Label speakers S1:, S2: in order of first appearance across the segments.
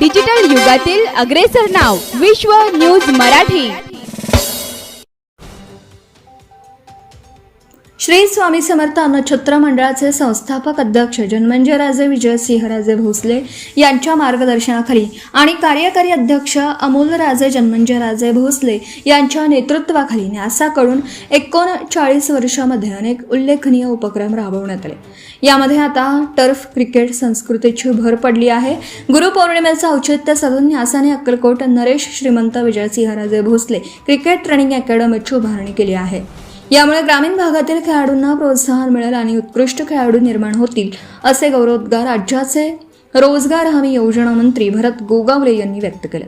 S1: Digital युगातील अग्रेसर नाव विश्व न्यूज मराठी।
S2: श्री स्वामी समर्थ अन्नछत्र मंडळाचे संस्थापक अध्यक्ष जन्मंजयराजे विजयसिंहराजे भोसले यांच्या मार्गदर्शनाखाली आणि कार्यकारी अध्यक्ष अमोलराजे जन्मंजयराजे भोसले यांच्या नेतृत्वाखाली न्यासाकडून 39 वर्षांमध्ये अनेक उल्लेखनीय उपक्रम राबवण्यात आले। यामध्ये आता टर्फ क्रिकेट संस्कृतीची भर पडली आहे। गुरुपौर्णिमेचं औचित्य साधून न्यासाने अक्कलकोट नरेश श्रीमंत विजयसिंहराजे भोसले क्रिकेट ट्रेनिंग अकॅडमीची उभारणी केली आहे। यामुळे ग्रामीण भागातील खेळाडूंना प्रोत्साहन मिळेल आणि उत्कृष्ट खेळाडू निर्माण होतील असे गौरवोद्गार राज्याचे रोजगार हमी योजना मंत्री भरत गोगावले यांनी व्यक्त केले।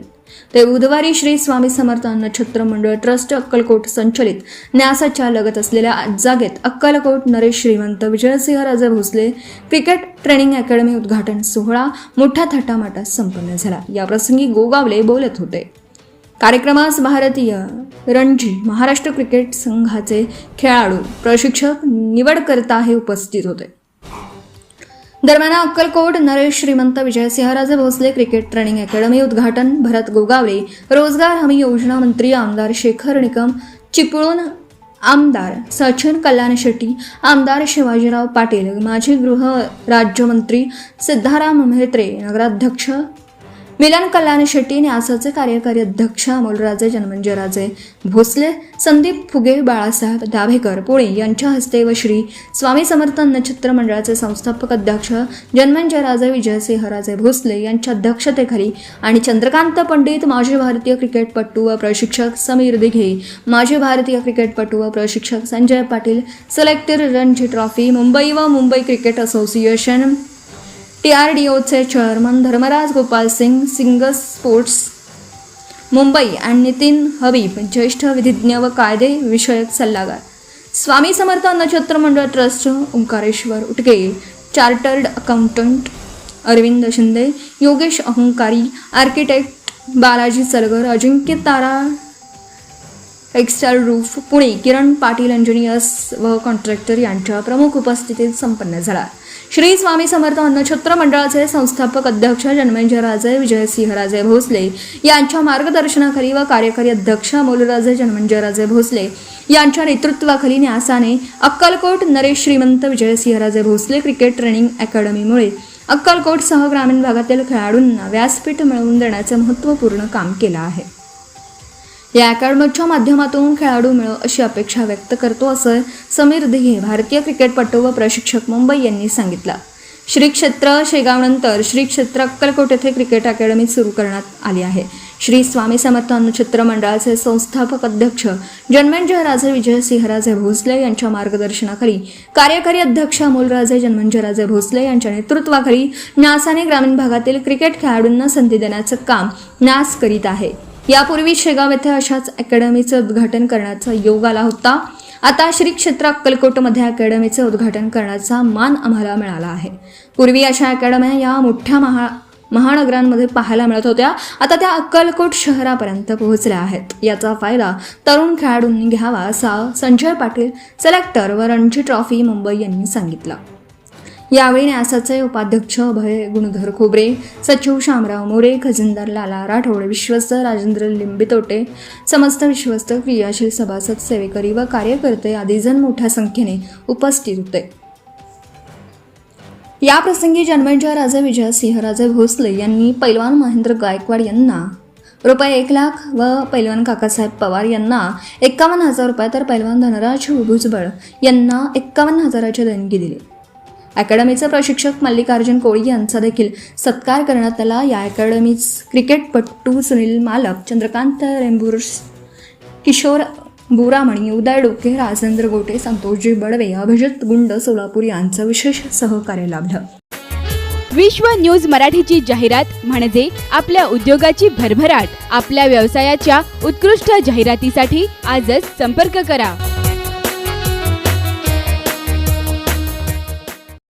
S2: ते बुधवारी श्री स्वामी समर्थ अन्नछत्र मंडळ ट्रस्ट अक्कलकोट संचलित न्यासाच्या लगत असलेल्या जागेत अक्कलकोट नरेश श्रीमंत विजयसिंहराजे भोसले क्रिकेट ट्रेनिंग अकॅडमी उद्घाटन सोहळा मोठ्या थाटामाटात संपन्न झाला। याप्रसंगी गोगावले बोलत होते। कार्यक्रमास भारतीय रणजी महाराष्ट्र क्रिकेट संघाचे खेळाडू प्रशिक्षक निवडकर्ता हे उपस्थित होते। दरम्यान अक्कलकोट नरेश श्रीमंत विजयसिंहराजे भोसले क्रिकेट ट्रेनिंग अकॅडमी उद्घाटन भरत गोगावले, रोजगार हमी योजना मंत्री आमदार शेखर निकम चिपळूण, आमदार सचिन कल्याण शेट्टी, आमदार शिवाजीराव पाटील, माजी गृह राज्यमंत्री सिद्धाराम म्हेत्रे, नगराध्यक्ष मिलन कल्याण शेट्टी, न्यासाचे कार्यकारी अध्यक्ष अमोलराजे जन्मंजयराजे भोसले, संदीप फुगे, बाळासाहेब दाभेकर पुणे यांच्या हस्ते व श्री स्वामी समर्थ अन्नछत्र मंडळाचे संस्थापक अध्यक्ष जन्मंजयराजे विजयसिंहराजे भोसले यांच्या अध्यक्षतेखाली आणि चंद्रकांत पंडित, माजी भारतीय क्रिकेटपटू व प्रशिक्षक समीर दिघे, माजी भारतीय क्रिकेटपटू व प्रशिक्षक संजय पाटील, सिलेक्टेड रणजी ट्रॉफी मुंबई व मुंबई क्रिकेट असोसिएशन, TRDOचे चेअरमन धर्मराज गोपाल सिंग, सिंगस स्पोर्ट्स मुंबई आणि नितीन हबीब, ज्येष्ठ विधिज्ञ व कायदे विषयक सल्लागार, स्वामी Samarth Annachhatra Mandal trust Omkareshwar Utke, chartered accountant Arvind Shinde, Yogesh Ahankari, architect Balaji Salgar, Ajinkya Tara textile roof Pune, Kiran Patil engineers व कॉन्ट्रॅक्टर यांच्या प्रमुख उपस्थितीत संपन्न झाला। श्री स्वामी समर्थ अन्नछत्र मंडळाचे संस्थापक अध्यक्ष जन्मंजयराजे विजयसिंहराजे भोसले यांच्या मार्गदर्शनाखाली व कार्यकारी अध्यक्ष अमोलराजे जन्मंजयराजे भोसले यांच्या नेतृत्वाखाली न्यासाने अक्कलकोट नरेश श्रीमंत विजयसिंहराजे भोसले क्रिकेट ट्रेनिंग अकॅडमीमुळे अक्कलकोटसह ग्रामीण भागातील खेळाडूंना व्यासपीठ मिळवून देण्याचे महत्त्वपूर्ण काम केलं आहे। या अकॅडमीच्या माध्यमातून खेळाडू मिळो अशी अपेक्षा व्यक्त करतो असं समीर दिघे, भारतीय क्रिकेटपटू व प्रशिक्षक मुंबई यांनी सांगितलं। श्री क्षेत्र शेगावनंतर श्री क्षेत्र अक्कलकोट येथे क्रिकेट अकॅडमी सुरू करण्यात आली आहे। श्री स्वामी समर्थ अन्नछत्र मंडळाचे संस्थापक अध्यक्ष जन्मंजयराजे विजयसिंहराजे भोसले यांच्या मार्गदर्शनाखाली कार्यकारी अध्यक्ष अमोलराजे जन्मंजयराजे भोसले यांच्या नेतृत्वाखाली न्यासाने ग्रामीण भागातील क्रिकेट खेळाडूंना संधी देण्याचं काम न्यास करीत आहे। यापूर्वी शेगाव येथे अशाच अकॅडमीचं उद्घाटन करण्याचा योग आला होता। आता श्री क्षेत्र अक्कलकोटमध्ये अकॅडमीचे उद्घाटन करण्याचा मान आम्हाला मिळाला आहे। पूर्वी अशा अकॅडम्या या मोठ्या महानगरांमध्ये पाहायला मिळत होत्या, आता त्या अक्कलकोट शहरापर्यंत पोहोचल्या आहेत। याचा फायदा तरुण खेळाडूंनी घ्यावा असा संजय पाटील, सिलेक्टर व रणजी ट्रॉफी मुंबई यांनी सांगितलं। यावेळी न्यासाचे उपाध्यक्ष अभय गुणधर खोबरे, सचिव शामराव मोरे, खजिनदार लाला राठोड, विश्वस्त राजेंद्र लिंबितोटे, समस्त विश्वस्त, क्रियाशील सभासद, सेवेकरी व कार्यकर्ते आदी जण मोठ्या संख्येने उपस्थित होते। या प्रसंगी जन्मंजयराजे विजयसिंहराजे भोसले यांनी पैलवान महेंद्र गायकवाड यांना रुपये 1 लाख व पैलवान काकासाहेब पवार यांना 51,000 रुपये तर पैलवान धनराज भुजबळ यांना 51,000ची देणगी दिली। अकॅडमीचे प्रशिक्षक मल्लिकार्जुन कोळी यांचा देखील सत्कार करण्यात आला। या अकॅडमीत क्रिकेटपटू सुनील मालक, चंद्रकांत रेंबुर्स, किशोर बुरामणी, उदय डोके, राजेंद्र गोटे, संतोषजी बडवे, अभिजित गुंड सोलापूर यांचं विशेष सहकार्य लाभलं।
S1: विश्व न्यूज मराठीची जाहिरात म्हणजे आपल्या उद्योगाची भरभराट। आपल्या व्यवसायाच्या उत्कृष्ट जाहिरातीसाठी आजच संपर्क करा।